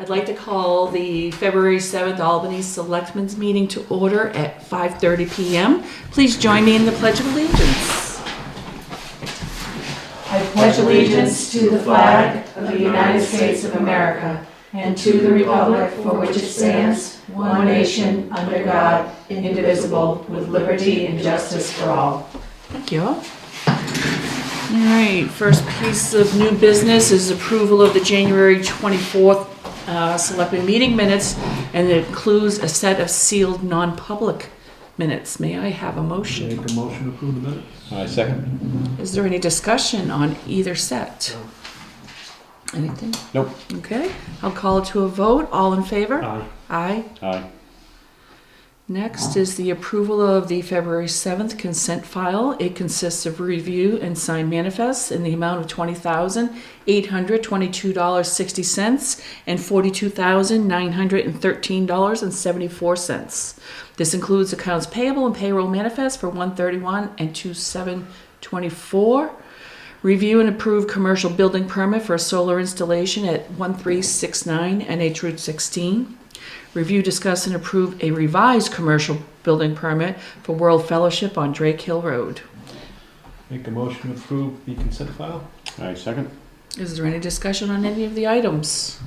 I'd like to call the February 7th Albany Selectmen's meeting to order at 5:30 p.m. Please join me in the Pledge of Allegiance. I pledge allegiance to the flag of the United States of America and to the republic for which it stands, one nation, under God, indivisible, with liberty and justice for all. Thank you. All right, first piece of new business is approval of the January 24th Selectmen meeting minutes, and it includes a set of sealed non-public minutes. May I have a motion? Make a motion to approve the minutes. I second. Is there any discussion on either set? No. Anything? Nope. Okay, I'll call it to a vote. All in favor? Aye. Aye. Aye. Next is the approval of the February 7th consent file. It consists of review and signed manifests in the amount of $20,822.60 and $42,913.74. This includes accounts payable and payroll manifests for 1/31 and 2/7/24. Review and approve commercial building permit for a solar installation at 1369 NH Route 16. Review, discuss, and approve a revised commercial building permit for World Fellowship on Drake Hill Road. Make a motion to approve the consent file. I second. Is there any discussion on any of the items?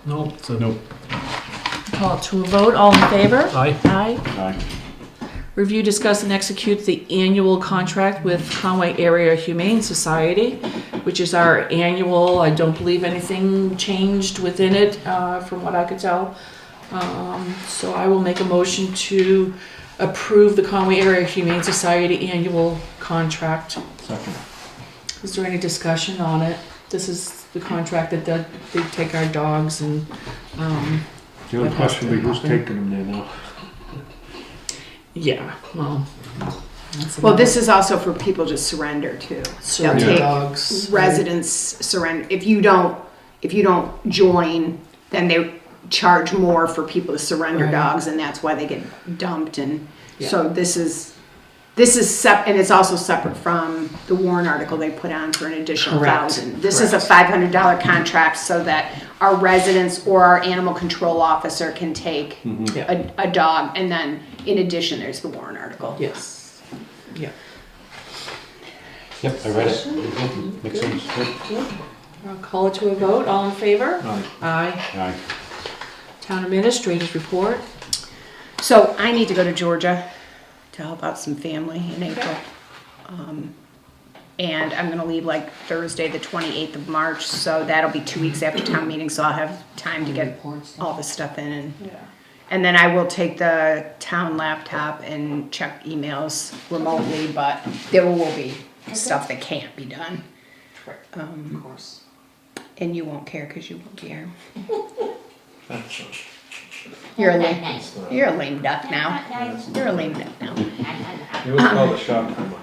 No. Nope. Call it to a vote. All in favor? Aye. Aye. Aye. Review, discuss, and execute the annual contract with Conway Area Humane Society, which is our annual. I don't believe anything changed within it, from what I could tell. So I will make a motion to approve the Conway Area Humane Society annual contract. Second. Is there any discussion on it? This is the contract that they take our dogs and, The only What question has will be to who's happen? taking them there now. yeah, well. that's Well, this another- is also for people to surrender too. Surrender take dogs. Residents surrender. If you don't join, then they charge more for people to surrender Right. dogs, and that's why they get dumped. And Yeah. so this is and it's also separate from the warrant article they put on for an additional Correct. $1,000. This is a $500 contract so that our residents or our animal control officer can take Yeah. a dog, and then in addition, there's the warrant article. Yes. Yeah. Yep, I read it. Makes sense. Good. I'll call it to a vote. All in favor? Aye. Aye. Aye. Town administrators report. So I need to go to Georgia to help out some family in April. And I'm gonna leave like Thursday, the 28th of March, so that'll be 2 weeks after town meeting, so I'll have time to get all this stuff in. And then I will take the town laptop and check emails remotely, but there will be stuff that can't be done. Of course. And you won't care because you won't be here. You're a lame duck now. You're a lame duck now. You was called a shot timer.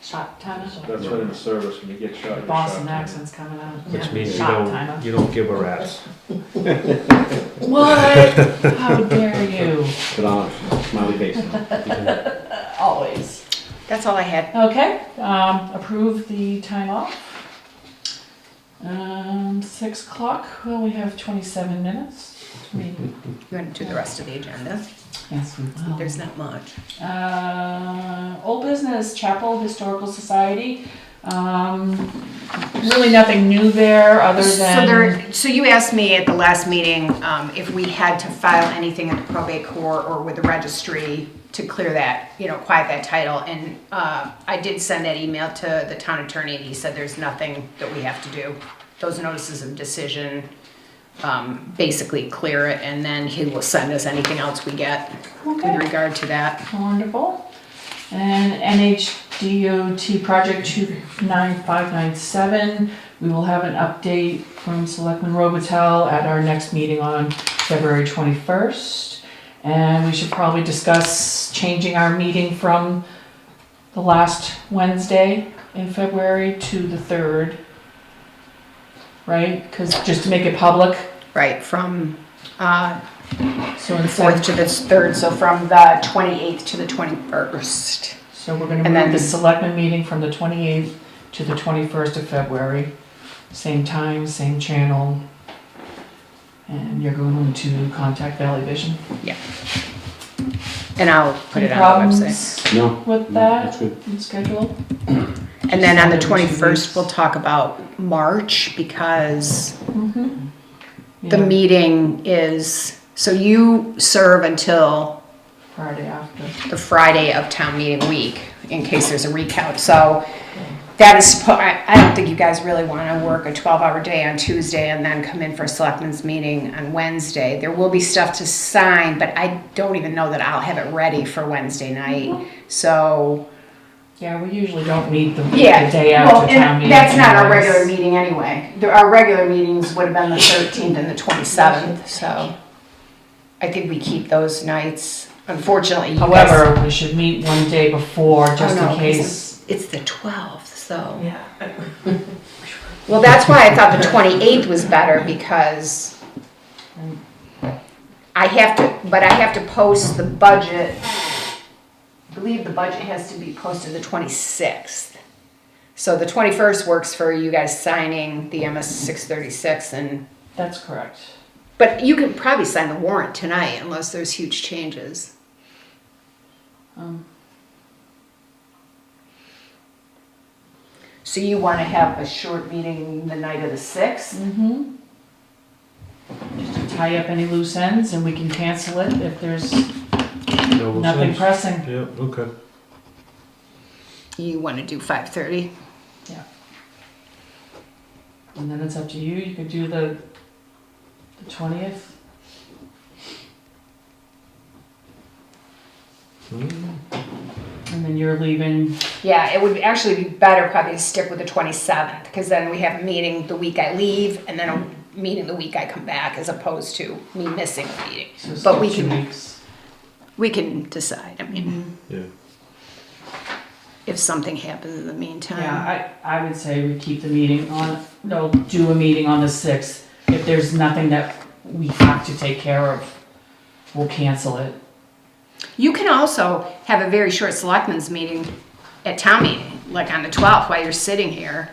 Shot timer. That's what in the service, when you get shot. you're Boston shot. accent's coming out. Which Yeah. means you Shot timer. don't give a rat's. What? How dare you? Put on smiley face. Always. That's all I had. Okay, approve the time off. 6 o'clock, well, we have 27 minutes. You want to do the rest of the agenda? Yes, we will. There's not much. Old business, Chapel Historical Society. Really nothing new there other than. So you asked me at the last meeting if we had to file anything at the probate court or with the registry to clear that, quiet that title. And I did send that email to the town attorney, and he said there's nothing that we have to do. Those notices of decision basically clear it, and then he will send us anything else we get with regard to that. Wonderful. And NHDOT Project 29597, we will have an update from Selectman Robitel at our next meeting on February 21st. And we should probably discuss changing our meeting from the last Wednesday in February to the 3rd. Right? Because just to make it public. Right, from So the instead 4th to the 3rd, so from the 28th to the 21st. So we're gonna And move then- the selectmen meeting from the 28th to the 21st of February. Same time, same channel. And you're going to contact Valley Vision. And I'll put Any it on the website. problems No, with that's that good. schedule? And then on the Just every 2 21st, weeks. we'll talk about March because the Yeah, meeting is, so you serve until Friday after. the Friday of town meeting week in case there's a recount. So that is, I don't think you guys really want to work a 12-hour day on Tuesday and then come in for a selectmen's meeting on Wednesday. There will be stuff to sign, but I don't even know that I'll have it ready for Wednesday night. So, Yeah, we usually don't meet the yeah. day Well, after town and meeting. that's not our anyways. regular meeting anyway. Our regular meetings would have been the 13th and the 27th, so I think we keep those nights. Unfortunately, you guys. However, we should meet one day before, just Oh, no, in case. It's the 12th, so. Yeah. Well, that's why I thought the 28th was better because I have to post the budget. I believe the budget has to be posted the 26th. So the 21st works for you guys signing the MS 636 and, That's correct. but you can probably sign the warrant tonight unless there's huge changes. So you want to have a short meeting the night of the 6th? Mm-hmm. Just to tie up any loose ends and we can cancel it if there's No nothing sense. pressing. Yeah, okay. You want to do 5:30? And then it's up to you. You could do the 20th. And then you're leaving. Yeah, it would actually be better probably to stick with the 27th, because then we have a meeting the week I leave, and then a meeting the week I come back, as opposed to me missing a meeting. So But we skip 2 can- weeks. We can decide, I mean, Yeah. if something happens in the meantime. Yeah, I would say we keep the meeting on, no, do a meeting on the 6th. If there's nothing that we have to take care of, we'll cancel it. You can also have a very short selectmen's meeting at town meeting, like on the 12th, while you're sitting here.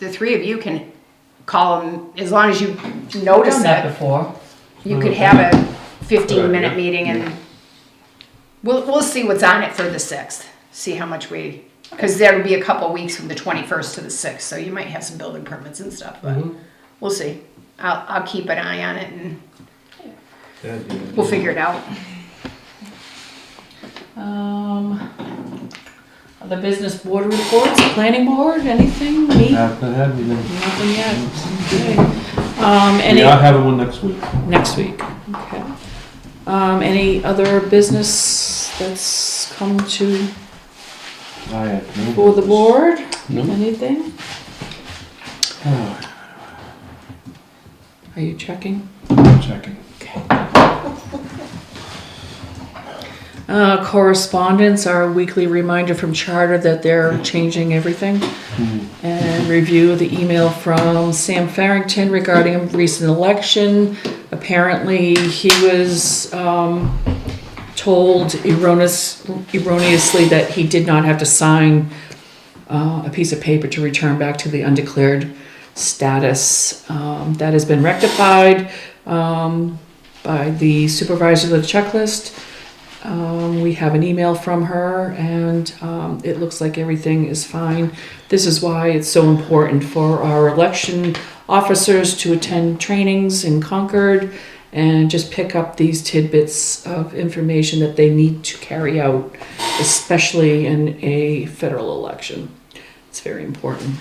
The three of you can call them, as long as you notice Done that it. before. You could have a Good 15-minute idea. meeting and we'll see what's on it for the 6th. See how much because there would be a couple weeks from the 21st to the 6th, so you might have some building permits and stuff, but we'll see. I'll keep an eye on it and we'll figure it out. The business board reports, planning board, anything? Me? Nothing yet. Okay. We are having one next week. Next week, okay. Any other business that's come to, I have no. for the board? No. Anything? Oh, Are you checking? I'm checking. Correspondence, our weekly reminder from Charter that they're changing everything. And review the email from Sam Farrington regarding a recent election. Apparently, he was told erroneously that he did not have to sign a piece of paper to return back to the undeclared status. That has been rectified by the supervisor of the checklist. We have an email from her and it looks like everything is fine. This is why it's so important for our election officers to attend trainings in Concord and just pick up these tidbits of information that they need to carry out, especially in a federal election. It's very important.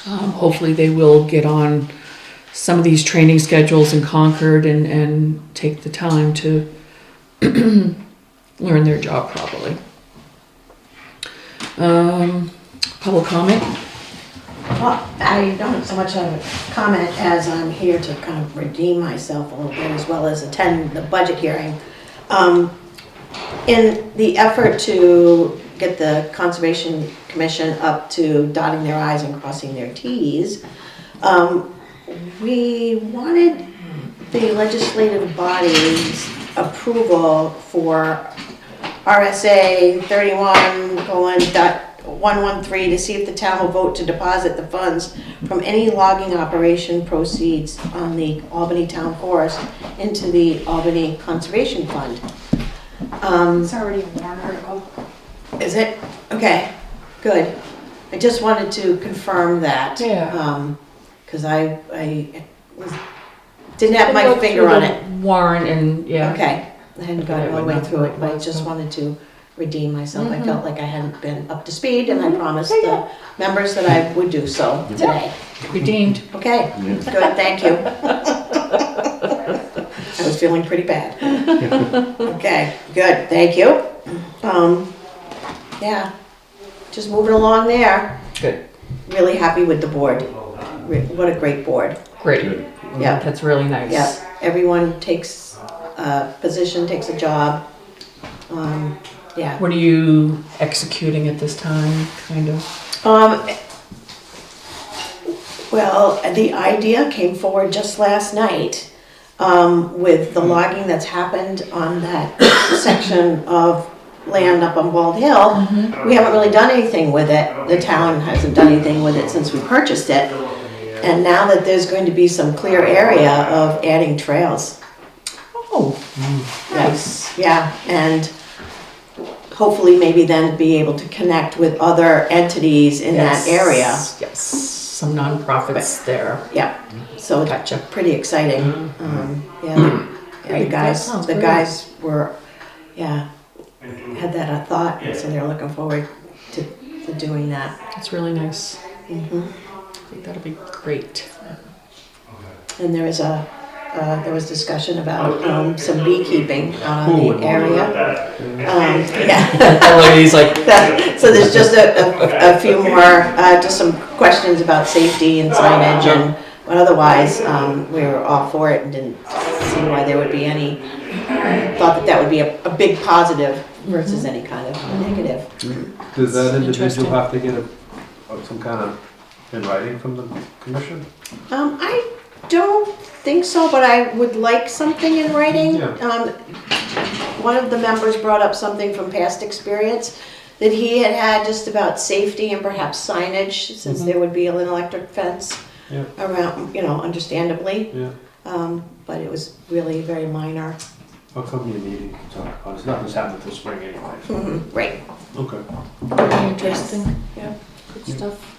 Hopefully they will get on some of these training schedules in Concord and take the time to learn their job properly. Public comment? Well, I don't so much have a comment as I'm here to kind of redeem myself a little bit as well as attend the budget hearing. In the effort to get the Conservation Commission up to dotting their i's and crossing their t's, we wanted the legislative body's approval for RSA 31:113 to see if the town will vote to deposit the funds from any logging operation proceeds on the Albany Town Forest into the Albany Conservation Fund. It's already a warrant article. Is it? Okay, good. I just wanted to confirm that. Yeah. Because I didn't have my finger on it. Warrant and, yeah. Okay, I hadn't got Okay, all the way not through it, what but I was, just so. wanted to redeem myself. I Mhm. felt like I hadn't been up to speed, and I promised the members that I would do so today. Redeemed. Okay, good, thank you. I was feeling pretty bad. Okay, good, thank you. Yeah, just moving along there. Good. Really happy with the board. What a great board. Great. Good. Yeah. That's really nice. Yeah, everyone takes a position, takes a job. Yeah. What are you executing at this time, kind of? Well, the idea came forward just last night with the logging that's happened on that section of land up on Bald Hill. We haven't really done anything with it. The town hasn't done anything with it since we purchased it. And now that there's going to be some clear area of adding trails. Oh, nice. Yeah, and hopefully maybe then be able to connect with other entities in that area. Yes, some nonprofits there. Yeah, so it's Gotcha. pretty exciting. Yeah, the Great. That guys, sounds the great. guys were, yeah, had that thought, and so they're looking forward to doing that. It's really nice. Mhm. I think that'll be great. And there was discussion about some beekeeping in the area. Yeah. He's like, So there's just a few more, just some questions about safety and signage, but otherwise, we were all for it and didn't see why there would be any, thought that would be a big positive versus any kind of negative. Does that Interesting. individual have to get some kind of in writing from the commission? I don't think so, but I would like something in writing. Yeah. One of the members brought up something from past experience that he had just about safety and perhaps signage, since there would be an electric fence Yeah. around, understandably. Yeah. But it was really very minor. How come you need to talk about? It's nothing's happened till spring anyway. Right. Okay. very interesting. Yeah. Good stuff.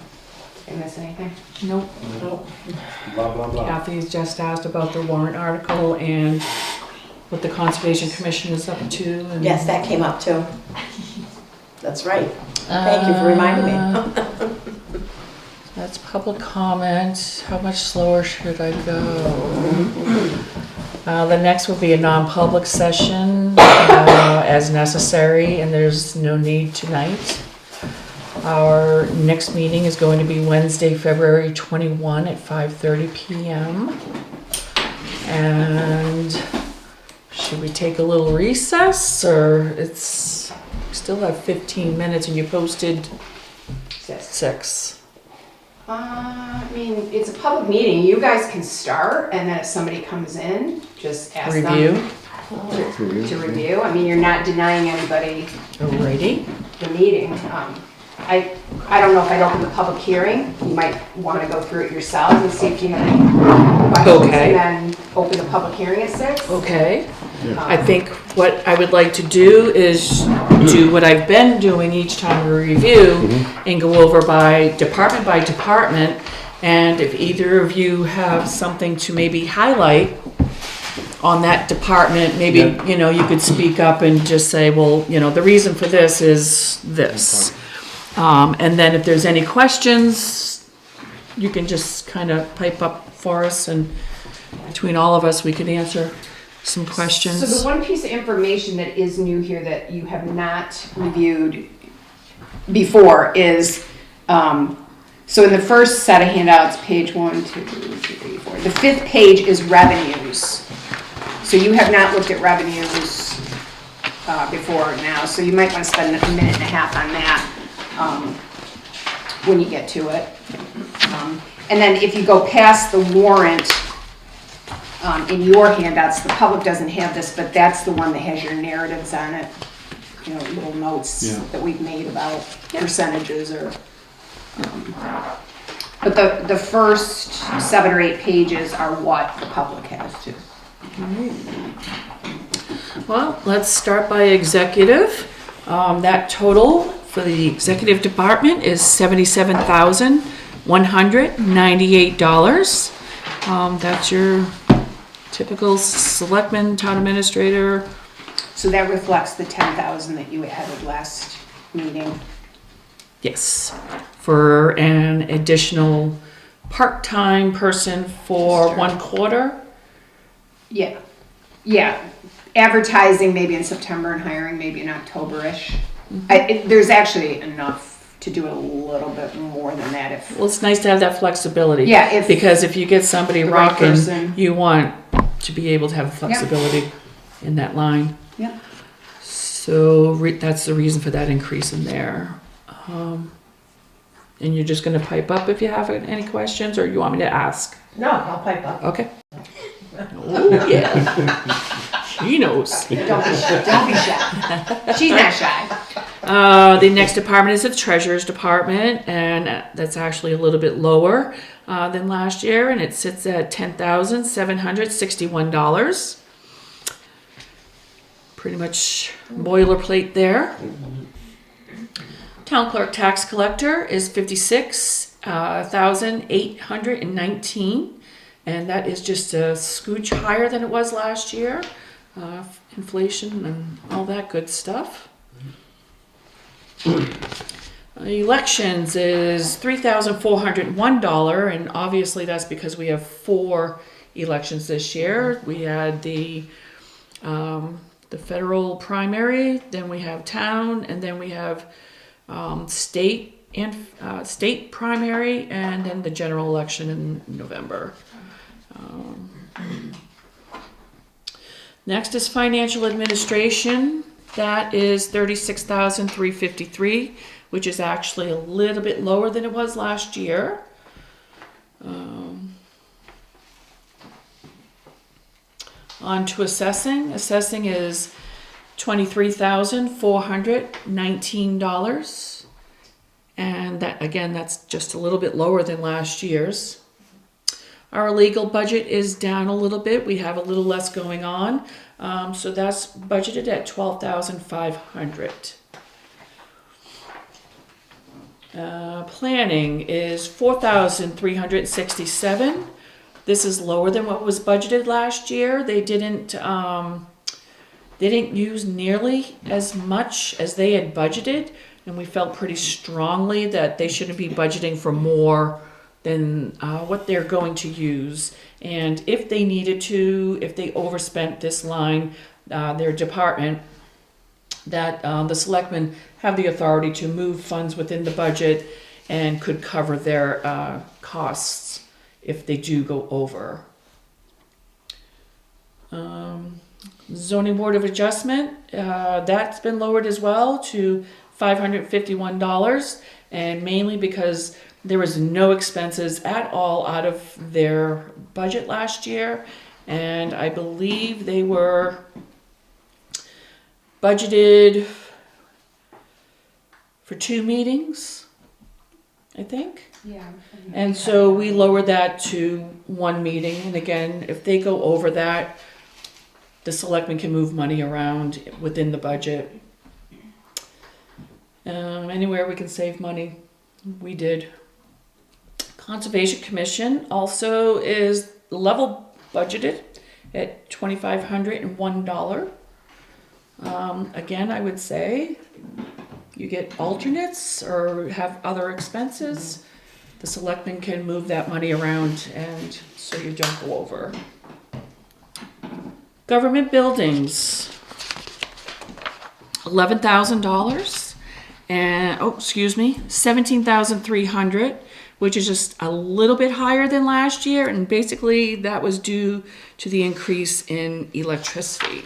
Did I miss anything? Nope. Blah, blah, blah. Kathy's just asked about the warrant article and what the Conservation Commission is up to. And Yes, that came up too. That's right. Thank you for reminding me. That's public comment. How much slower should I go? The next will be a non-public session as necessary, and there's no need tonight. Our next meeting is going to be Wednesday, February 21 at 5:30 p.m. And should we take a little recess, or we still have 15 minutes and you posted 6? I mean, it's a public meeting. You guys can start, and then if somebody comes in, just ask Review. them to review. I mean, you're not denying anybody Alrighty. the meeting. I don't know if I'd open the public hearing. You might want to go through it yourselves and see if you have any questions. Okay. And then open the public hearing at 6. Okay. I think what I would like to do is do what I've been doing each time we review and go over by department. And if either of you have something to maybe highlight on that department, maybe, Yeah. you could speak up and just say, well, the reason for this is this. And then if there's any questions, you can just kind of pipe up for us, and between all of us, we could answer some questions. So the one piece of information that is new here that you have not reviewed before is, so in the first set of handouts, page 1, 2, 3, 4, the 5th page is revenues. So you have not looked at revenues before now, so you might want to spend a minute and a half on that when you get to it. And then if you go past the warrant, in your handouts, the public doesn't have this, but that's the one that has your narratives on it. Little notes Yeah. that we've made about percentages or. But the first 7 or 8 pages are what the public has to. Well, let's start by executive. That total for the executive department is $77,198. That's your typical selectman, town administrator. So that reflects the 10,000 that you added last meeting. Yes, for an additional part-time person for 1 quarter. Yeah. Yeah. Advertising maybe in September and hiring maybe in October-ish. There's actually enough to do a little bit more than that if. Well, it's nice to have that flexibility. Yeah, because if you get somebody the right rocking, person. you want to be able to have flexibility in that line. Yeah. So that's the reason for that increase in there. And you're just going to pipe up if you have any questions, or you want me to ask? No, I'll pipe up. Okay. Oh yeah, she knows. Don't be shy. She's not shy. The next department is the treasurer's department, and that's actually a little bit lower than last year, and it sits at $10,761. Pretty much boilerplate there. Town clerk tax collector is $56,819, and that is just a scooch higher than it was last year. Inflation and all that good stuff. Elections is $3,401, and obviously that's because we have 4 elections this year. We had the federal primary, then we have town, and then we have state and state primary, and then the general election in November. Next is financial administration. That is $36,353, which is actually a little bit lower than it was last year. On to assessing. Assessing is $23,419. And that, again, that's just a little bit lower than last year's. Our legal budget is down a little bit. We have a little less going on. So that's budgeted at $12,500. Planning is $4,367. This is lower than what was budgeted last year. They didn't use nearly as much as they had budgeted, and we felt pretty strongly that they shouldn't be budgeting for more than what they're going to use. And if they needed to, if they overspent this line, their department, that the selectmen have the authority to move funds within the budget and could cover their costs if they do go over. Zoning Board of Adjustment, that's been lowered as well to $551, and mainly because there was no expenses at all out of their budget last year, and I believe they were budgeted for 2 meetings, I think. Yeah. And so we lowered that to 1 meeting, and again, if they go over that, the selectmen can move money around within the budget. Anywhere we can save money, we did. Conservation Commission also is level budgeted at $2,501. Again, I would say you get alternates or have other expenses, the selectmen can move that money around, and so you don't go over. Government buildings, $11,000, and $17,300, which is just a little bit higher than last year, and basically that was due to the increase in electricity.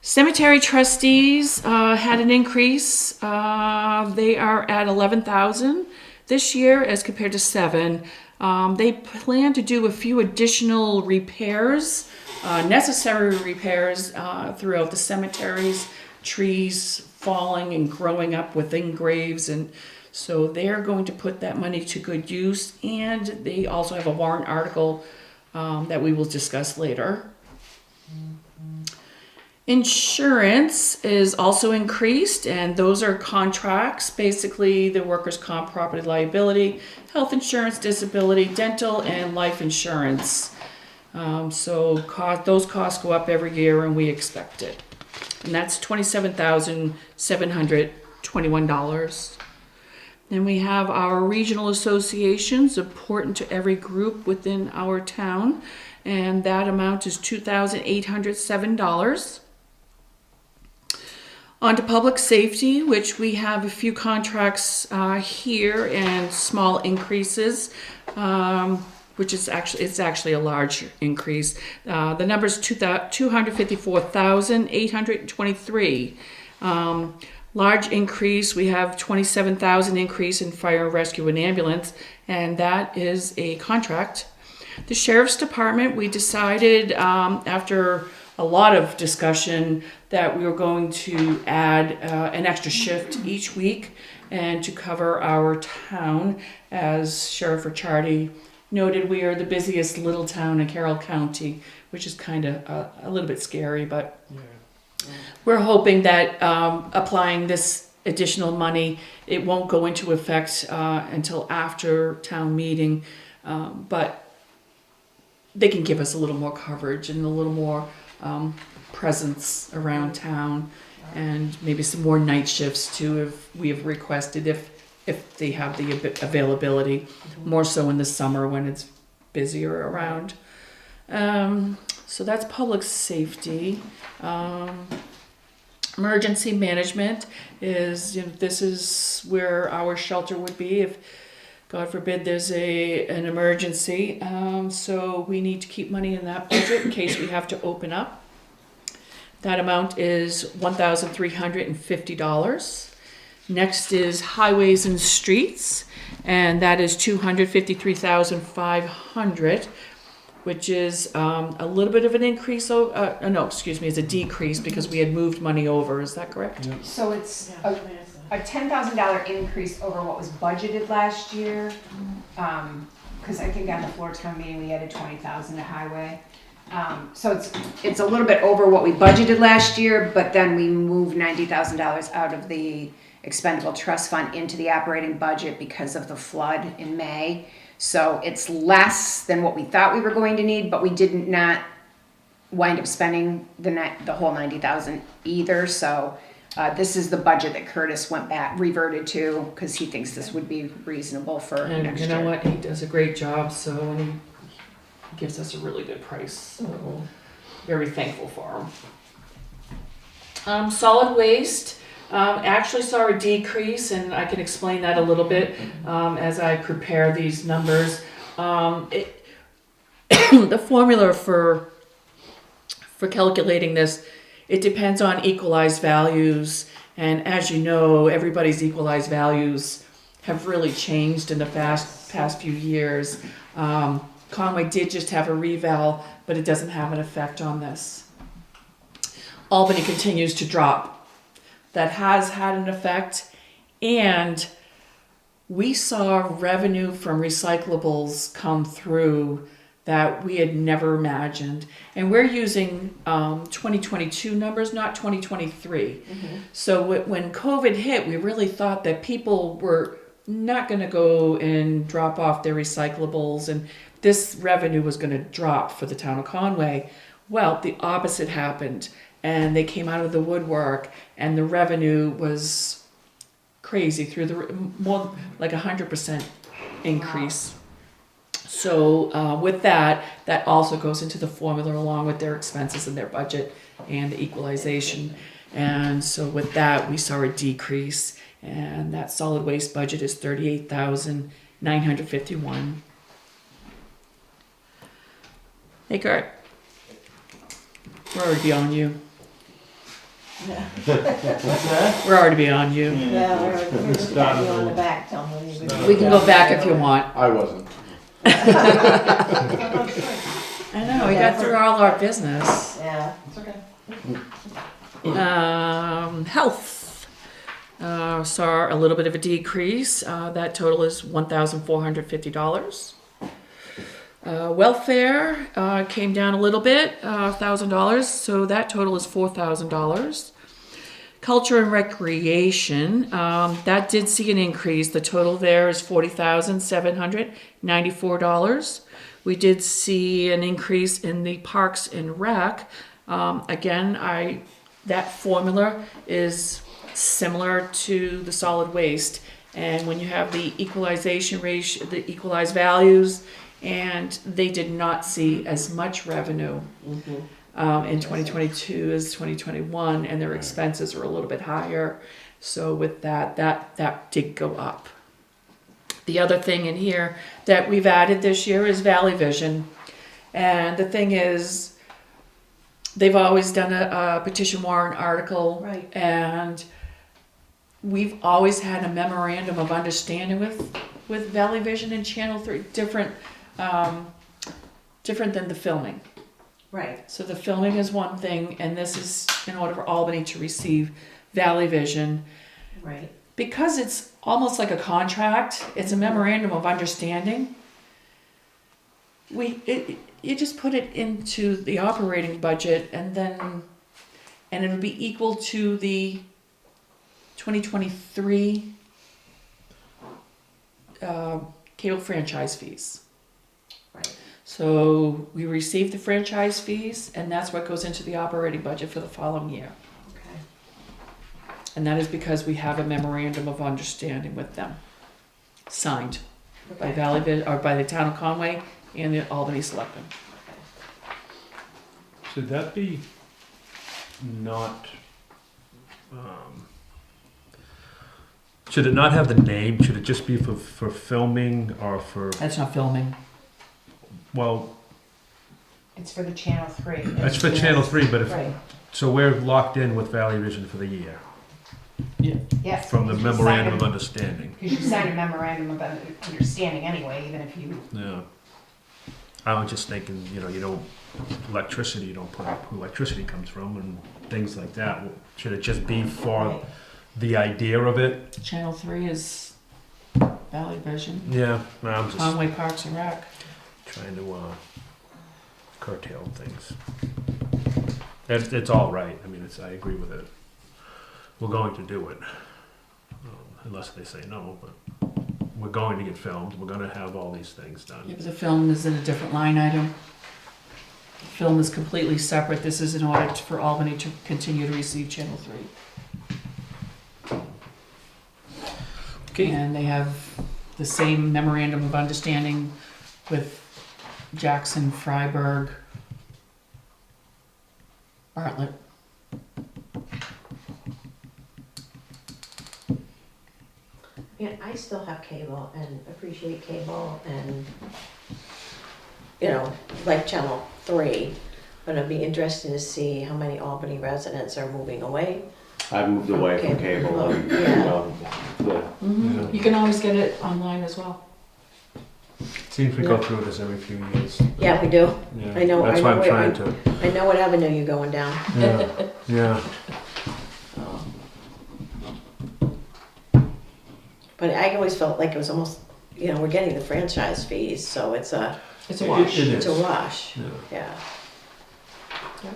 Cemetery trustees had an increase. They are at $11,000 this year as compared to $7,000. They plan to do a few additional repairs, necessary repairs throughout the cemeteries, trees falling and growing up within graves, and So they're going to put that money to good use, and they also have a warrant article that we will discuss later. Insurance is also increased, and those are contracts, basically the workers' comp, property liability, health insurance, disability, dental, and life insurance. Those costs go up every year, and we expect it. And that's $27,721. Then we have our regional associations, important to every group within our town, and that amount is $2,807. On to public safety, which we have a few contracts here and small increases, which is actually a large increase. The number is 254,823. Large increase, we have 27,000 increase in fire and rescue and ambulance, and that is a contract. The Sheriff's Department, we decided after a lot of discussion that we were going to add an extra shift each week and to cover our town. As Sheriff Ricciardi noted, we are the busiest little town in Carroll County, which is kind of a little bit scary, but we're hoping that applying this additional money, it won't go into effect until after town meeting, but they can give us a little more coverage and a little more presence around town, and maybe some more night shifts too, if we have requested, if they have the availability, more so in the summer when it's busier around. So that's public safety. Emergency management is, this is where our shelter would be if, God forbid, there's an emergency. So we need to keep money in that budget in case we have to open up. That amount is $1,350. Next is highways and streets, and that is $253,500, which is a little bit of an increase. It's a decrease because we had moved money over. Is that correct? Yeah. So it's a $10,000 increase over what was budgeted last year. Because I think at the floor town meeting we added $20,000 to highway. So it's a little bit over what we budgeted last year, but then we moved $90,000 out of the expendable trust fund into the operating budget because of the flood in May. So it's less than what we thought we were going to need, but we did not wind up spending the whole $90,000 either. So this is the budget that Curtis reverted to, because he thinks this would be reasonable for And next you know year. what? He does a great job, so he gives us a really good price. So very thankful for him. Solid waste actually saw a decrease, and I can explain that a little bit as I prepare these numbers. The formula for calculating this, it depends on equalized values, and as you know, everybody's equalized values have really changed in the past few years. Conway did just have a reval, but it doesn't have an effect on this. Albany continues to drop. That has had an effect, and we saw revenue from recyclables come through that we had never imagined. And we're using 2022 numbers, not 2023. So when COVID hit, we really thought that people were not going to go and drop off their recyclables, and this revenue was going to drop for the town of Conway. Well, the opposite happened, and they came out of the woodwork, and the revenue was crazy, through the more like 100% increase. So with that also goes into the formula along with their expenses and their budget and the equalization. And so with that, we saw a decrease, and that solid waste budget is $38,951. Hey, Kurt. We're already beyond you. We're already beyond you. Yeah, we're just patting you on the back, telling you. We can go back if you want. I wasn't. I know, we got through all our business. Yeah, it's okay. Health. saw a little bit of a decrease. That total is $1,450. Welfare came down a little bit, $1,000, so that total is $4,000. Culture and recreation, that did see an increase. The total there is $40,794. We did see an increase in the Parks and Rec. Again, that formula is similar to the solid waste. And when you have the equalization ratio, the equalized values, and they did not see as much revenue in 2022 as 2021, and their expenses are a little bit higher. So with that did go up. The other thing in here that we've added this year is Valley Vision. And the thing is, they've always done a petition warrant article. Right. And we've always had a memorandum of understanding with Valley Vision and Channel 3, different than the filming. Right. So the filming is one thing, and this is in order for Albany to receive Valley Vision. Right. Because it's almost like a contract, it's a memorandum of understanding. You just put it into the operating budget, and it would be equal to the 2023 cable franchise fees. Right. So we receive the franchise fees, and that's what goes into the operating budget for the following year. Okay. And that is because we have a memorandum of understanding with them, signed by by the town of Conway and the Albany Selectboard. Should that be should it not have the name? Should it just be for filming or for, That's not filming. well, It's for the Channel 3. that's for Channel 3, but Right. so we're locked in with Valley Vision for the year Yes. from the because you memorandum of signed understanding. Because you signed a memorandum of understanding anyway, even if you. Yeah. I was just thinking, electricity, you don't put up who electricity comes from and things like that. Should it just be for the idea of it? Channel 3 is Valley Vision, Yeah, I'm just Conway Parks and Rec. trying to curtail things. It's all right. I mean, I agree with it. We're going to do it, unless they say no. But we're going to get filmed. We're going to have all these things done. Yeah, but the film is in a different line item. Film is completely separate. This is in order for Albany to continue to receive Channel 3. Okay. And they have the same memorandum of understanding with Jackson, Freiburg, Bartlett. Yeah, I still have cable and appreciate cable and, like Channel 3. But it'd be interesting to see how many Albany residents are moving away. I've moved away from Okay. cable. And, Yeah. Yeah. You can always get it online as well. Seems we go through this every few years. Yeah, we do. Yeah. I know- That's I why know I'm trying where- to. I know what avenue you're going down. Yeah. Yeah. But I always felt like it was almost, we're getting the franchise fees, so it's a It's a wash. It it's a is. wash. Yeah. Yeah.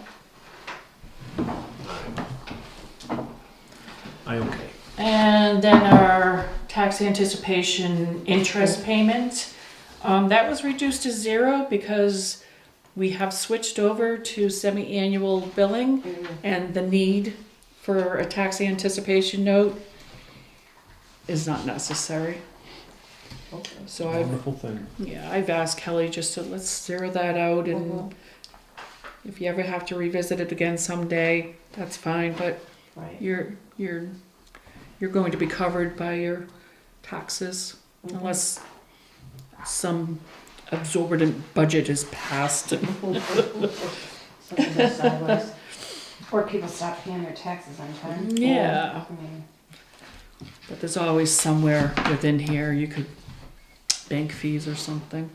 Okay. And then our tax anticipation interest payment, that was reduced to 0 because we have switched over to semi-annual billing, and the need for a tax anticipation note is not necessary. So Wonderful thing. I've asked Kelly just to let's zero that out, and if you ever have to revisit it again someday, that's fine, but Right. you're going to be covered by your taxes unless some exorbitant budget is passed. Something goes sideways. Or people stop paying their taxes on time. Yeah. I mean, But there's always somewhere within here you could bank fees or something.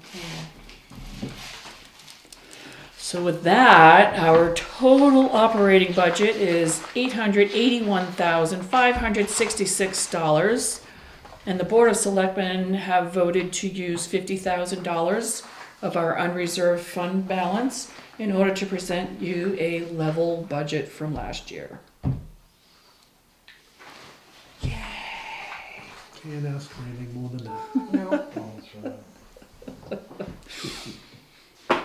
So with that, our total operating budget is $881,566. And the Board of Selectmen have voted to use $50,000 of our unreserved fund balance in order to present you a level budget from last year. Can't ask for anything more than that.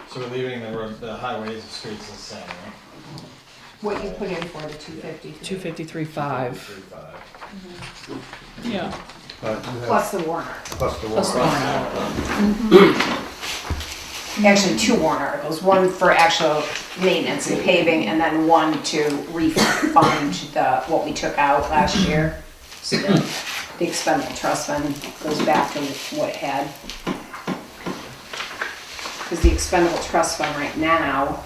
So we're leaving the highways and streets the same, right? What you put in for the 250. 253.5. 3.5. Yeah. But you have- Plus the warrant. Plus the Plus warrant. Actually, 2 warrant articles, one for actual maintenance and paving, and then one to refund what we took out last year. So that the expendable trust fund goes back to what it had. Because the expendable trust fund right now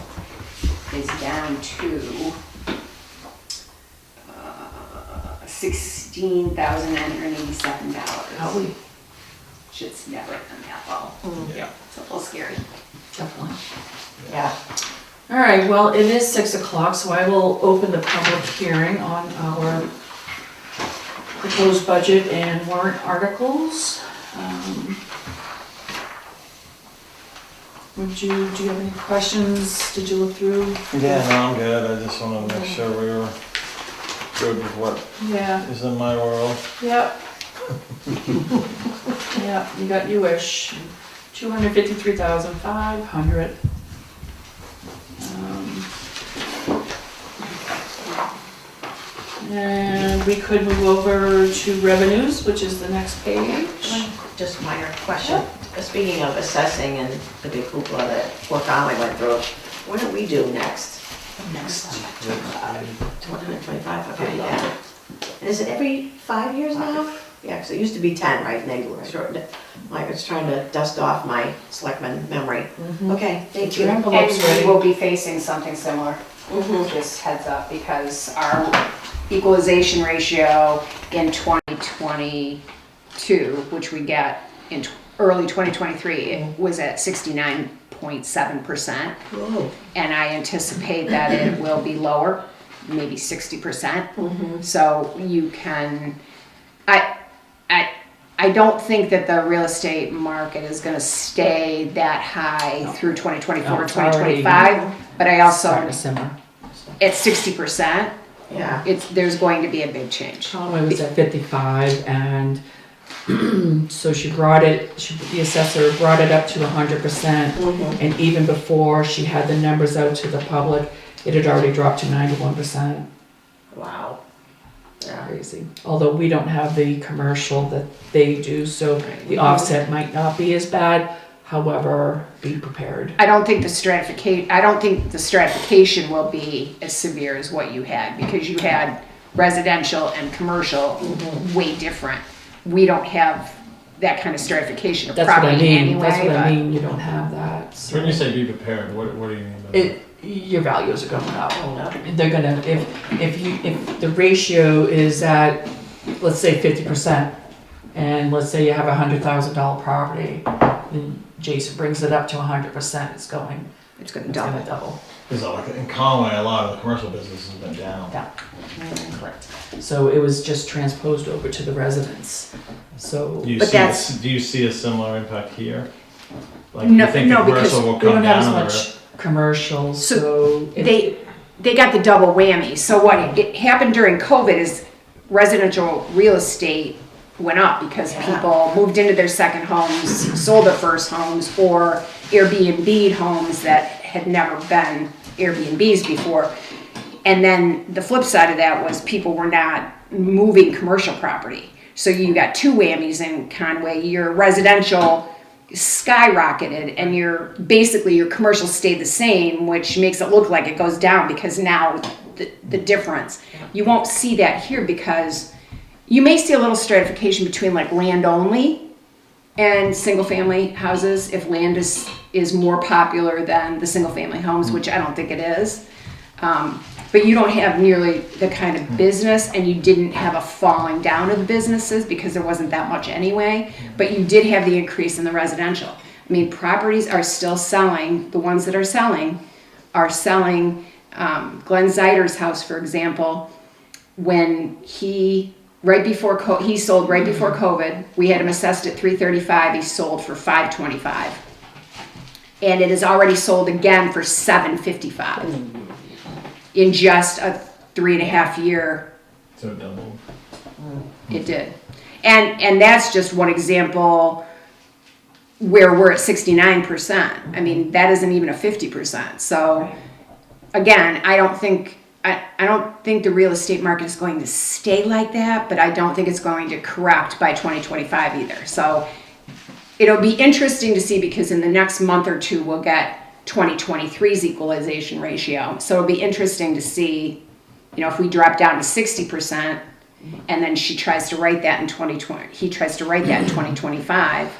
is down to $16,987. Holy. Which it's never been that low. Yeah. It's a little scary. Definitely. Yeah. All right, well, it is 6 o'clock, so I will open the public hearing on our proposed budget and warrant articles. Do you have any questions? Did you look through? Yeah, no, I'm good. I just wanted to make sure we were good with what Yeah, is in my world. yep. Yep, you got your wish. 253,500. And we could move over to revenues, which is the next page. Just minor question. Speaking of assessing and the big hoopla that poor family went through, what do we do next? Next. 225, okay, yeah. And is it every 5 years now? Yeah, because it used to be 10, right? And they shortened it. I was trying to dust off my selectman memory. Okay, thank you. Your envelope's And ready. we will be facing something similar, just heads up, because our equalization ratio in 2022, which we got in early 2023, it was at 69.7%. Whoa. And I anticipate that it will be lower, maybe 60%. So you can, I don't think that the real estate market is gonna stay that high through 2024, No, it's already 2025. But I Starting also, to simmer. at 60%, Yeah. there's going to be a big change. Conway was at 55, and so the assessor brought it up to 100%. And even before she had the numbers out to the public, it had already dropped to 91%. Wow. Yeah. Crazy. Although we don't have the commercial that they do, so the offset might not be as bad. However, be prepared. I don't think the stratification will be as severe as what you had, because you had residential and commercial way different. We don't have that kind of stratification of That's what I property mean. anyway. That's what I but- mean. You don't have that. So When you say be prepared, what do you mean by that? your values are going up. They're gonna if the ratio is at, let's say 50%, and let's say you have a $100,000 property, then Jason brings it up to 100%. It's gonna double. Because like in Conway, a lot of the commercial business has been down. Correct. So it was just transposed over to the residents. So Do you But see a similar impact here? Like No, you think no, the commercial because will we come don't have as down? much commercials. So So they got the double whammy. So what it happened during COVID is residential real estate went up because people moved into their second homes, sold their first homes, or Airbnb homes that had never been Airbnbs before. And then the flip side of that was people were not moving commercial property. So you got 2 whammies in Conway. Your residential skyrocketed, and your commercial stayed the same, which makes it look like it goes down, because now the difference. You won't see that here, because you may see a little stratification between like land only and single family houses, if land is more popular than the single family homes, which I don't think it is. But you don't have nearly the kind of business, and you didn't have a falling down of the businesses because there wasn't that much anyway, but you did have the increase in the residential. I mean, properties are still selling, the ones that are selling, are selling. Glenn Zeider's house, for example, when he sold right before COVID. We had him assessed at $335. He sold for $525, and it is already sold again for $755 in just a 3.5 year. So it doubled. It did, and that's just one example where we're at 69%. I mean, that isn't even a 50%. So again, I don't think the real estate market is going to stay like that, but I don't think it's going to correct by 2025 either. So it'll be interesting to see, because in the next month or two, we'll get 2023's equalization ratio. So it'll be interesting to see, if we drop down to 60%, and then she tries to write that in 2020, he tries to write that in 2025.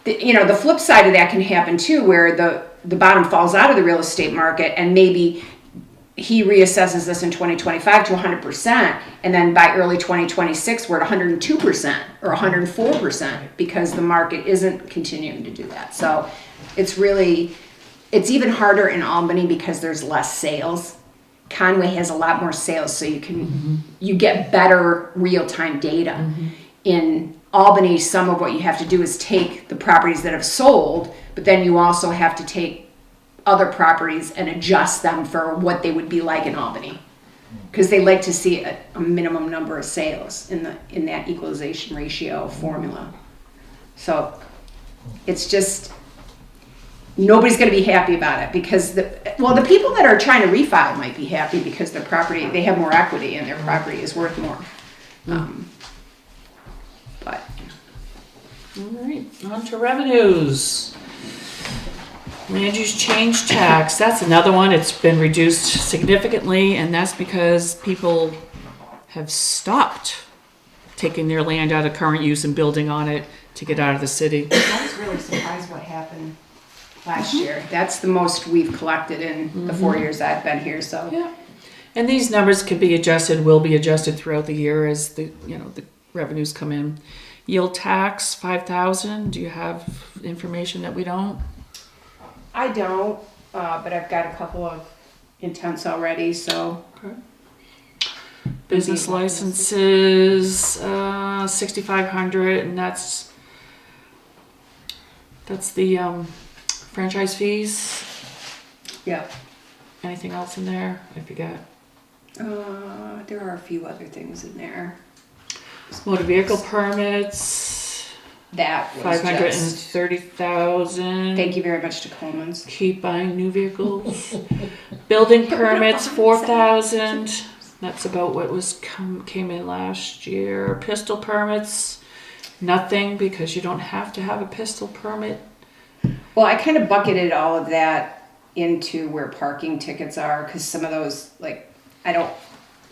The flip side of that can happen too, where the bottom falls out of the real estate market, and maybe he reassesses this in 2025 to 100%, and then by early 2026 we're at 102% or 104%, because the market isn't continuing to do that. So it's even harder in Albany because there's less sales. Conway has a lot more sales, so you get better real-time data. In Albany, some of what you have to do is take the properties that have sold, but then you also have to take other properties and adjust them for what they would be like in Albany, because they like to see a minimum number of sales in that equalization ratio formula. So it's just, nobody's going to be happy about it, because the people that are trying to refi might be happy because their property, they have more equity and their property is worth more. But All right, on to revenues. Land use change tax, that's another one. It's been reduced significantly, and that's because people have stopped taking their land out of current use and building on it to get out of the city. I was really surprised what happened last year. That's the most we've collected in the 4 years I've been here. So Yeah. And these numbers can be adjusted, will be adjusted throughout the year as the revenues come in. Yield tax, 5,000. Do you have information that we don't? I don't, but I've got a couple of intents already. So Business licenses, 6,500, and that's the franchise fees. yeah, Anything else in there? I forget. there are a few other things in there. Motor vehicle permits, That was 530,000. Thank you very much to Coleman's. Keep buying new vehicles. Building permits, 4,000. That's about what came in last year. Pistol permits, nothing, because you don't have to have a pistol permit. Well, I kind of bucketed all of that into where parking tickets are, because some of those,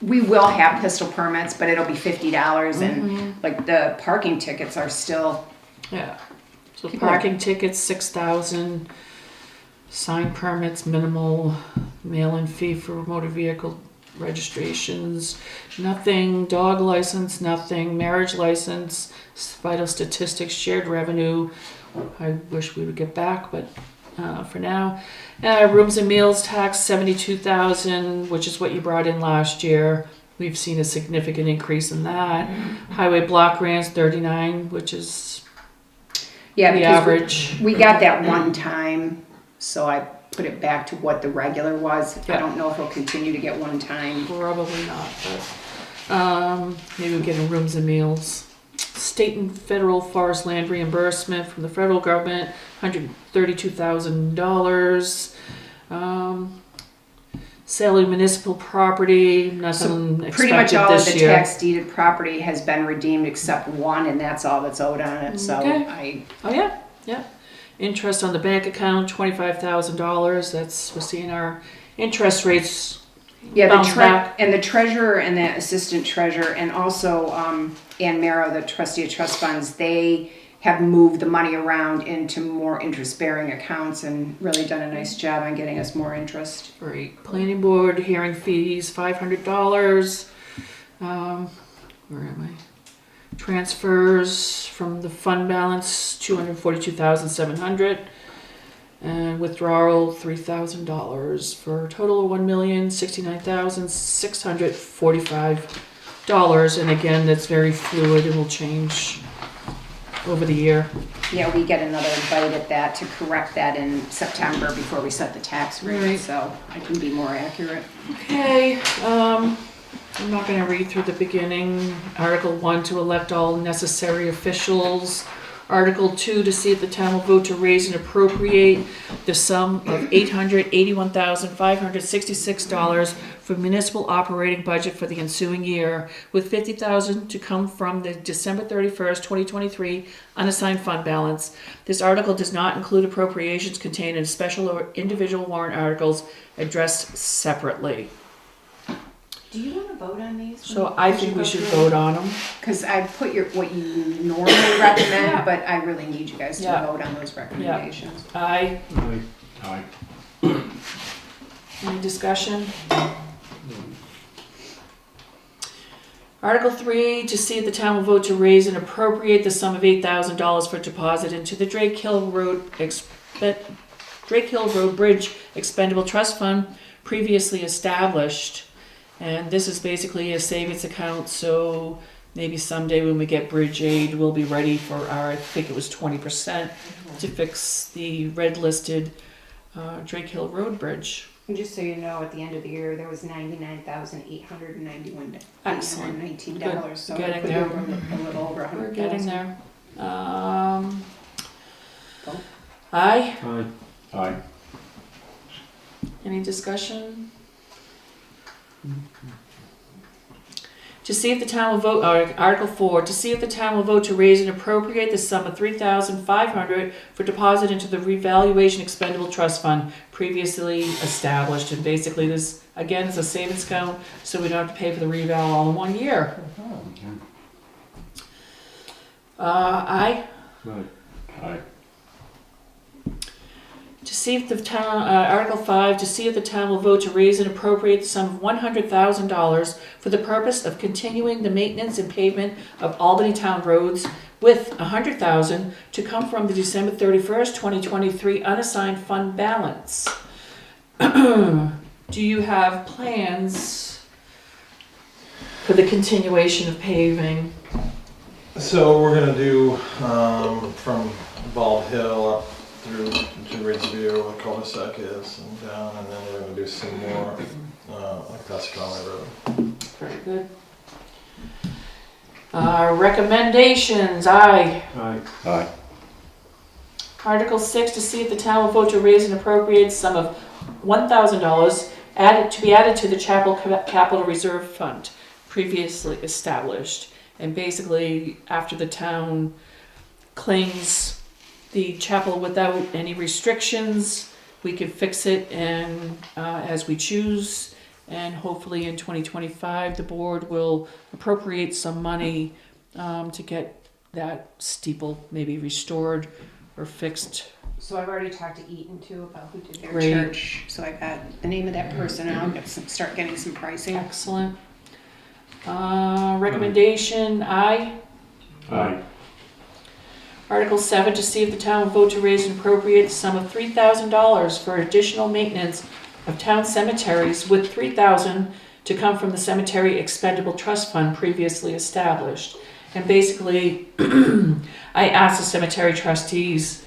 we will have pistol permits, but it'll be $50, and the parking tickets are still. Yeah. So People parking tickets, 6,000. Sign permits, minimal. Mail-in fee for motor vehicle registrations, nothing. Dog license, nothing. Marriage license, vital statistics, shared revenue. I wish we would get back, but for now. Rooms and meals tax, 72,000, which is what you brought in last year. We've seen a significant increase in that. Highway block grants, 39, which is the average. We got that one time, so I put it back to what the regular was. I don't know if we'll continue to get one time. Probably not, but maybe we'll get in rooms and meals. State and federal forest land reimbursement from the federal government, $132,000. Sale of municipal property, nothing expected Pretty much all of this the year. tax deeded property has been redeemed except one, and that's all that's owed on it. So Okay. Yeah. Interest on the bank account, $25,000. We're seeing our interest rates bounce back. And the treasurer and the assistant treasurer, and also Ann Marrow, the trustee of trust funds, they have moved the money around into more interest-bearing accounts and really done a nice job on getting us more interest. Right. Planning board hearing fees, $500. Where am I? Transfers from the fund balance, $242,700. And withdrawal $3,000 for a total of $1,069,645. And again, that's very fluid. It will change over the year. Yeah, we get another bite at that to correct that in September before we set the tax rate, Right. so I can be more accurate. Okay, I'm not gonna read through the beginning. Article 1, to elect all necessary officials. Article 2, to see if the town will vote to raise and appropriate the sum of $881,566 for municipal operating budget for the ensuing year, with $50,000 to come from the December 31st, 2023 unassigned fund balance. This article does not include appropriations contained in special or individual warrant articles addressed separately. Do you want to vote on these? So I think we should vote on them. Because I put what you normally recommend, but I really need you guys to Yeah. vote on those recommendations. Aye. Aye. Any discussion? Article 3, to see if the town will vote to raise and appropriate the sum of $8,000 for deposit into the Drake Hill Road Bridge Expendable Trust Fund previously established. And this is basically a savings account, so maybe someday when we get bridge aid, we'll be ready for our, I think it was 20% to fix the red listed Drake Hill Road Bridge. And just so you know, at the end of the year, there was $99,891. Excellent. $819. So Getting I put there. over a little over 100,000. We're getting there. Aye? Aye. Aye. Any discussion? To see if the town will vote, Article 4, to see if the town will vote to raise and appropriate the sum of $3,500 for deposit into the revaluation expendable trust fund previously established. And basically this, again, is a savings account, so we don't have to pay for the reval all in 1 year. Aye? Aye. To see if the town, Article 5, to see if the town will vote to raise and appropriate the sum of $100,000 for the purpose of continuing the maintenance and pavement of Albany town roads, with $100,000 to come from the December 31st, 2023 unassigned fund balance. Do you have plans for the continuation of paving? So we're gonna do, from Bald Hill up through to Ridgeview, where the cul-de-sac is, and down, and then we're gonna do some more, like Tuscaloosa Road. Very good. Recommendations, aye. Aye. Aye. Article 6, to see if the town will vote to raise and appropriate the sum of $1,000 to be added to the chapel capital reserve fund previously established. And basically, after the town claims the chapel without any restrictions, we can fix it and as we choose. And hopefully in 2025, the board will appropriate some money to get that steeple maybe restored or fixed. So I've already talked to Eaton too about who did their Great. church. So I got the name of that person and I'll start getting some pricing. Excellent. Recommendation, aye. Aye. Article 7, to see if the town will vote to raise and appropriate the sum of $3,000 for additional maintenance of town cemeteries, with $3,000 to come from the cemetery expendable trust fund previously established. And basically, I asked the cemetery trustees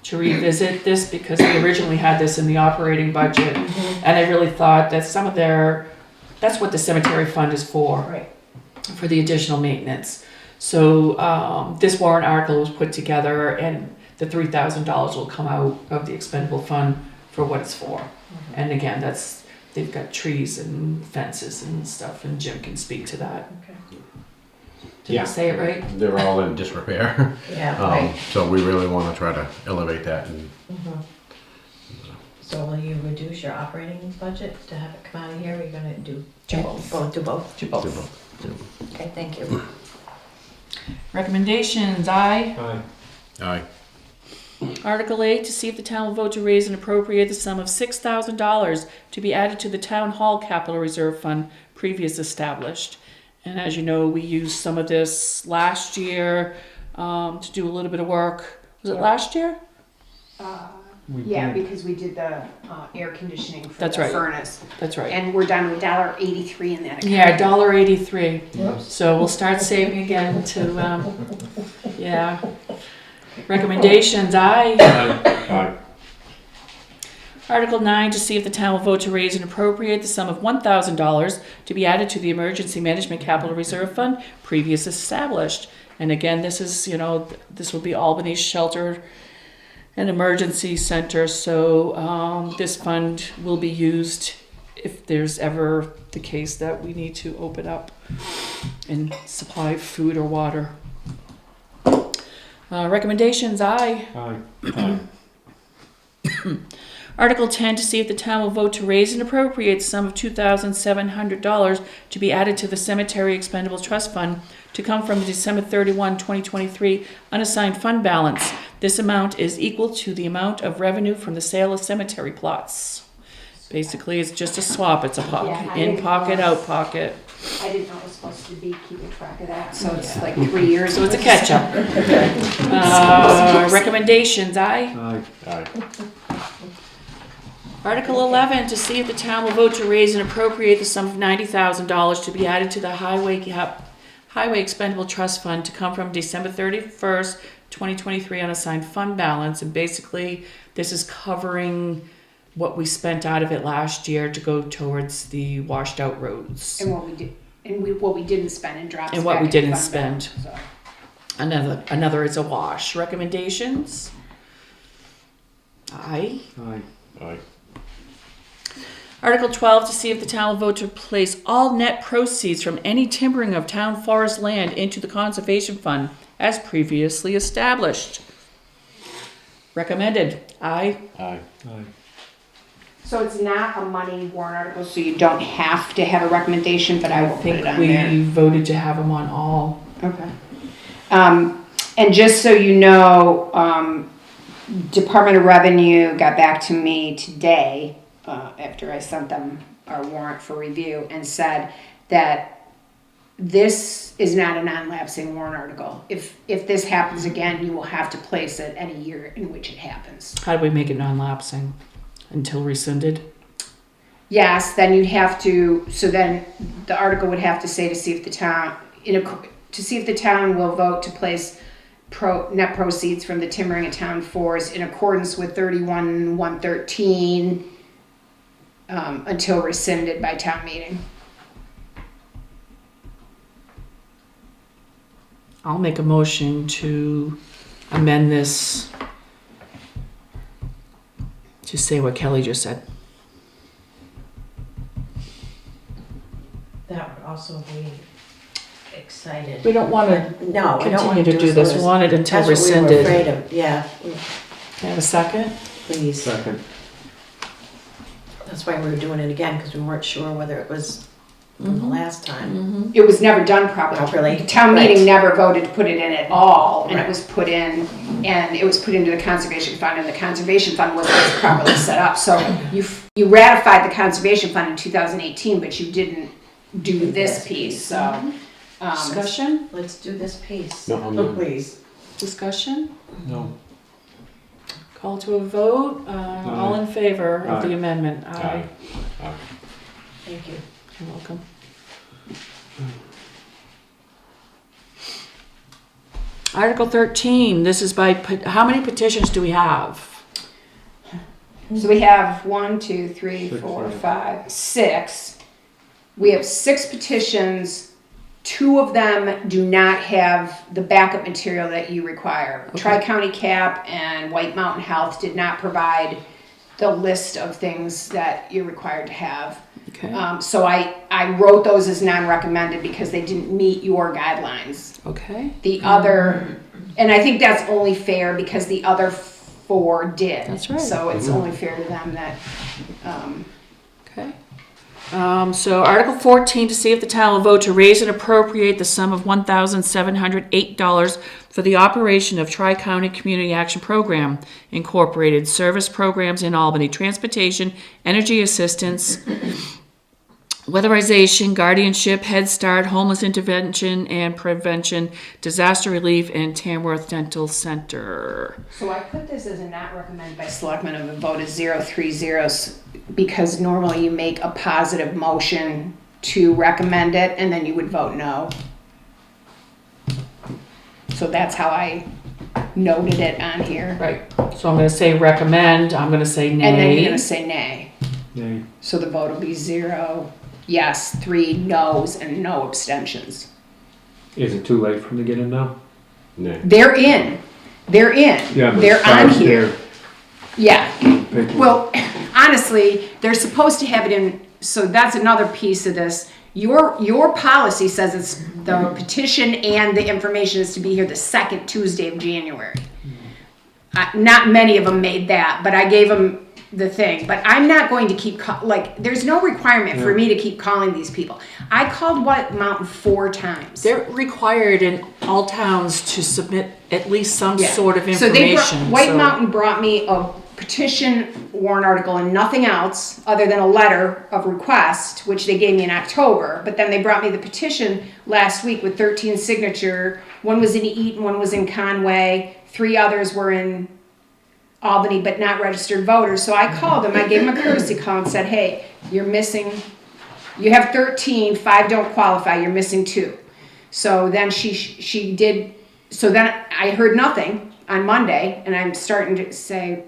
to revisit this because they originally had this in the operating budget. And I really thought that some of that's what the cemetery fund is for. Right. For the additional maintenance. So this warrant article was put together and the $3,000 will come out of the expendable fund for what it's for. And again, they've got trees and fences and stuff, and Jim can speak to that. Okay. Did I say it right? They're all in disrepair. Yeah, right. So we really want to try to elevate that. And So will you reduce your operating budget to have it come out of here, or are you gonna do Both. both, do both? To both. Okay, thank you. Recommendations, aye. Aye. Aye. Article 8, to see if the town will vote to raise and appropriate the sum of $6,000 to be added to the town hall capital reserve fund previously established. And as you know, we used some of this last year to do a little bit of work. Was it last year? Yeah, because we did the air conditioning for That's the right. furnace. That's right. And we're down to $1.83 in that account. Yeah, $1.83. So we'll start saving again to, yeah. Recommendations, aye. Aye. Article 9, to see if the town will vote to raise and appropriate the sum of $1,000 to be added to the Emergency Management Capital Reserve Fund previously established. And again, this is, this will be Albany's Shelter and Emergency Center. So this fund will be used if there's ever the case that we need to open up and supply food or water. Recommendations, aye. Aye. Article 10, to see if the town will vote to raise and appropriate the sum of $2,700 to be added to the Cemetery Expendable Trust Fund to come from the December 31, 2023 unassigned fund balance. This amount is equal to the amount of revenue from the sale of cemetery plots. Basically, it's just a swap. It's a Yeah, in pocket, out pocket. I didn't know it was supposed to be keeping track of that, so it's like 3 years. So it's a catch-up. Recommendations, aye. Aye. Aye. Article 11, to see if the town will vote to raise and appropriate the sum of $90,000 to be added to the Highway Expendable Trust Fund to come from December 31st, 2023 unassigned fund balance. And basically, this is covering what we spent out of it last year to go towards the washed out roads. And what we did, what we didn't spend and drops And what back we in didn't fund spend. balance, so. Another is a wash. Recommendations? Aye. Aye. Aye. Article 12, to see if the town will vote to place all net proceeds from any timbering of town forest land into the conservation fund as previously established. Recommended. Aye. Aye. Aye. So it's not a money warrant article, so you don't have to have a recommendation, but I will put it on there. We voted to have them on all. Okay. And just so you know, Department of Revenue got back to me today, after I sent them our warrant for review, and said that this is not a non-lapsing warrant article. If this happens again, you will have to place it any year in which it happens. How do we make it non-lapsing? Until rescinded? Yes, then you'd have to, so then the article would have to say to see if the town, to see if the town will vote to place net proceeds from the timbering of town forests in accordance with 31-113 until rescinded by town meeting. I'll make a motion to amend this to say what Kelly just said. That would also be excited. We don't want to No, I don't want continue to do this. We want it until That's what we were rescinded. afraid of, yeah, Can I have a second? please. Second. That's why we were doing it again, because we weren't sure whether it was from the last time. It was never done properly. Properly, The town meeting right. never voted to put it in at all, and Right. it was put in, and it was put into the conservation fund, and the conservation fund wasn't properly set up. So you ratified the conservation fund in 2018, but you didn't do this piece, so. Discussion? Let's do this piece. No, I'm good. Please. Discussion? No. Call to a vote. All in favor of the Aye. amendment? Aye. Aye. Thank you. You're welcome. Article 13, this is by, how many petitions do we have? So we have 1, 2, 3, Six, 4, yeah. 5, 6. We have 6 petitions. 2 of them do not have the backup material that you require. Okay. Tri-County Cap and White Mountain Health did not provide the list of things that you're required to have. Okay. So I wrote those as non-recommended because they didn't meet your guidelines. Okay. The other, and I think that's only fair because the other 4 did. That's right. So it's only fair to them that, Okay. So Article 14, to see if the town will vote to raise and appropriate the sum of $1,708 for the operation of Tri-County Community Action Program, Incorporated, service programs in Albany, transportation, energy assistance, weatherization, guardianship, Head Start, homeless intervention and prevention, disaster relief, and Tamworth Dental Center. So I put this as a not recommended by selectmen of a vote of 0-3-0 because normally you make a positive motion to recommend it and then you would vote no. So that's how I noted it on here. Right. So I'm going to say recommend. I'm going to say nay. And then you're going to say nay. Nay. So the vote will be 0 yes, 3 no's, and no abstentions. Is it too late for them to get in now? No. They're in. They're in. Yeah, but They're as far on as here. their Yeah. paperwork- Well, honestly, they're supposed to have it in, so that's another piece of this. Your policy says it's the petition and the information is to be here the second Tuesday of January. Not many of them made that, but I gave them the thing. But I'm not going to keep, there's no requirement for me to keep calling these people. I called White Mountain 4 times. They're required in all towns to submit at least some Yeah. sort of So they information. White Mountain brought me a petition warrant article and nothing else other than a letter of request, which they gave me in October. But then they brought me the petition last week with 13 signature. One was in Eaton, one was in Conway, 3 others were in Albany, but not registered voters. So I called them, I gave them a courtesy call and said, hey, you're missing, you have 13, 5 don't qualify, you're missing 2. So then she did, so then I heard nothing on Monday, and I'm starting to say,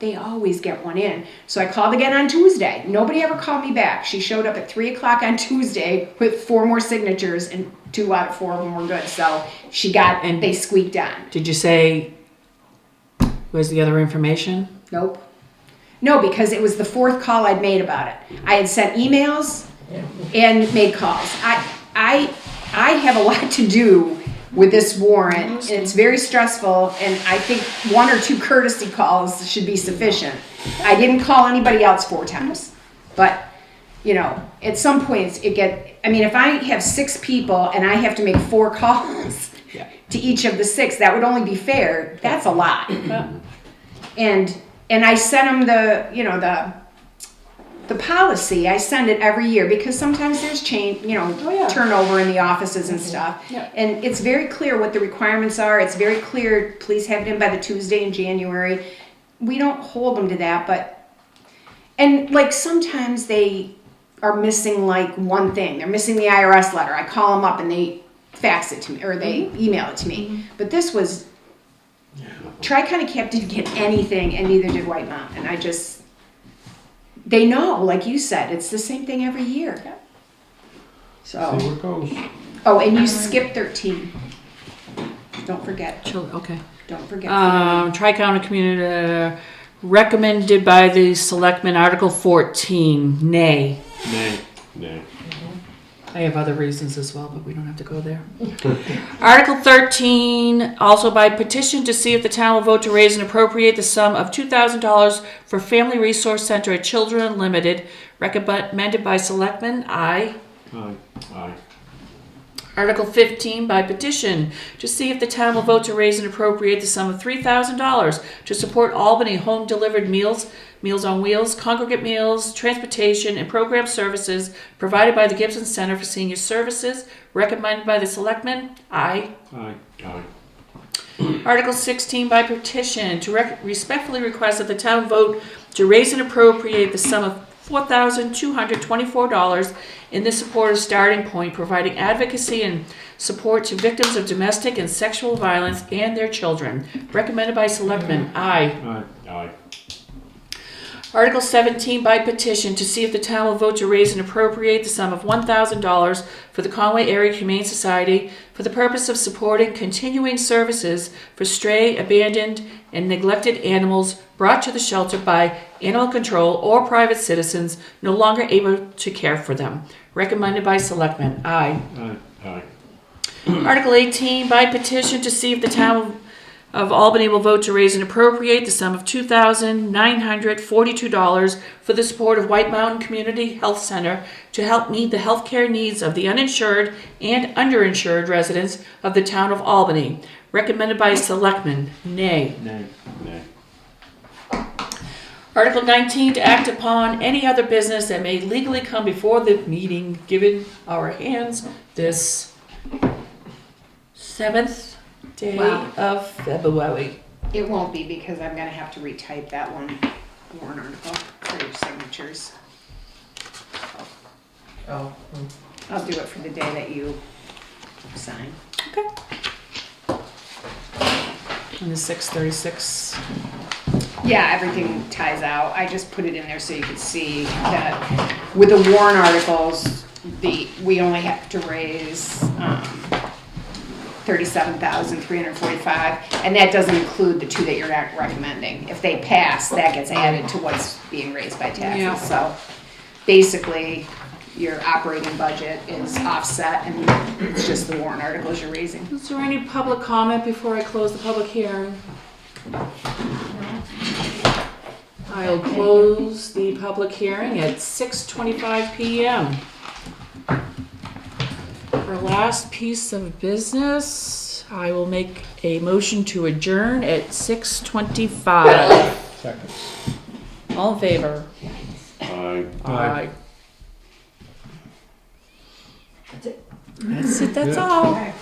they always get one in. So I called again on Tuesday. Nobody ever called me back. She showed up at 3 o'clock on Tuesday with 4 more signatures, and 2 out of 4 of them were good. So she got, and they squeaked on. Did you say, where's the other information? Nope. No, because it was the 4th call I'd made about it. I had sent emails and made calls. I have a lot to do with this warrant, and it's very stressful, and I think 1 or 2 courtesy calls should be sufficient. I didn't call anybody else 4 times, but at some points if I have 6 people and I have to make 4 calls to each of the 6, that would only be fair. That's a lot. And I sent them the policy. I send it every year because sometimes there's change, turnover in the offices and stuff. Yeah. And it's very clear what the requirements are. It's very clear, please have it in by the Tuesday in January. We don't hold them to that, and sometimes they are missing one thing. They're missing the IRS letter. I call them up and they fax it to me or they email it to me. But this was, Tri-County Cap didn't get anything and neither did White Mountain. They know, like you said, it's the same thing every year. So. See where it goes. Oh, and you skipped 13. Don't forget. Okay. Don't forget. Tri-County Community, recommended by the Selectmen, Article 14, nay. Nay. Nay. I have other reasons as well, but we don't have to go there. Article 13, also by petition to see if the town will vote to raise and appropriate the sum of $2,000 for Family Resource Center at Children Unlimited, recommended by Selectmen, aye. Aye. Aye. Article 15, by petition to see if the town will vote to raise and appropriate the sum of $3,000 to support Albany home-delivered meals, Meals on Wheels, congregate meals, transportation, and program services provided by the Gibson Center for Senior Services, recommended by the Selectmen, aye. Aye. Aye. Article 16, by petition to respectfully request that the town vote to raise and appropriate the sum of $4,224 in the support of Starting Point, providing advocacy and support to victims of domestic and sexual violence and their children. Recommended by Selectmen, aye. Aye. Aye. Article 17, by petition to see if the town will vote to raise and appropriate the sum of $1,000 for the Conway Area Humane Society for the purpose of supporting continuing services for stray, abandoned, and neglected animals brought to the shelter by animal control or private citizens no longer able to care for them. Recommended by Selectmen, aye. Aye. Aye. Article 18, by petition to see if the town of Albany will vote to raise and appropriate the sum of $2,942 for the support of White Mountain Community Health Center to help meet the health care needs of the uninsured and underinsured residents of the town of Albany. Recommended by Selectmen, nay. Nay. Nay. Article 19, to act upon any other business that may legally come before the meeting given our hands this 7th day Wow. of February. It won't be because I'm gonna have to retype that one warrant article for your signatures. Oh. I'll do it for the day that you sign. And the 636. Yeah, everything ties out. I just put it in there so you could see that with the warrant articles, we only have to raise, 37,345, and that doesn't include the two that you're not recommending. If they pass, that gets added to what's being raised by Yeah. taxes. So basically, your operating budget is offset, and it's just the warrant articles you're raising. Is there any public comment before I close the public hearing? I'll close the public hearing at 6:25 p.m. For last piece of business, I will make a motion to adjourn at 6:25. Second. All in favor? Aye. Aye. That's it. That's it, that's Yeah. all. Okay.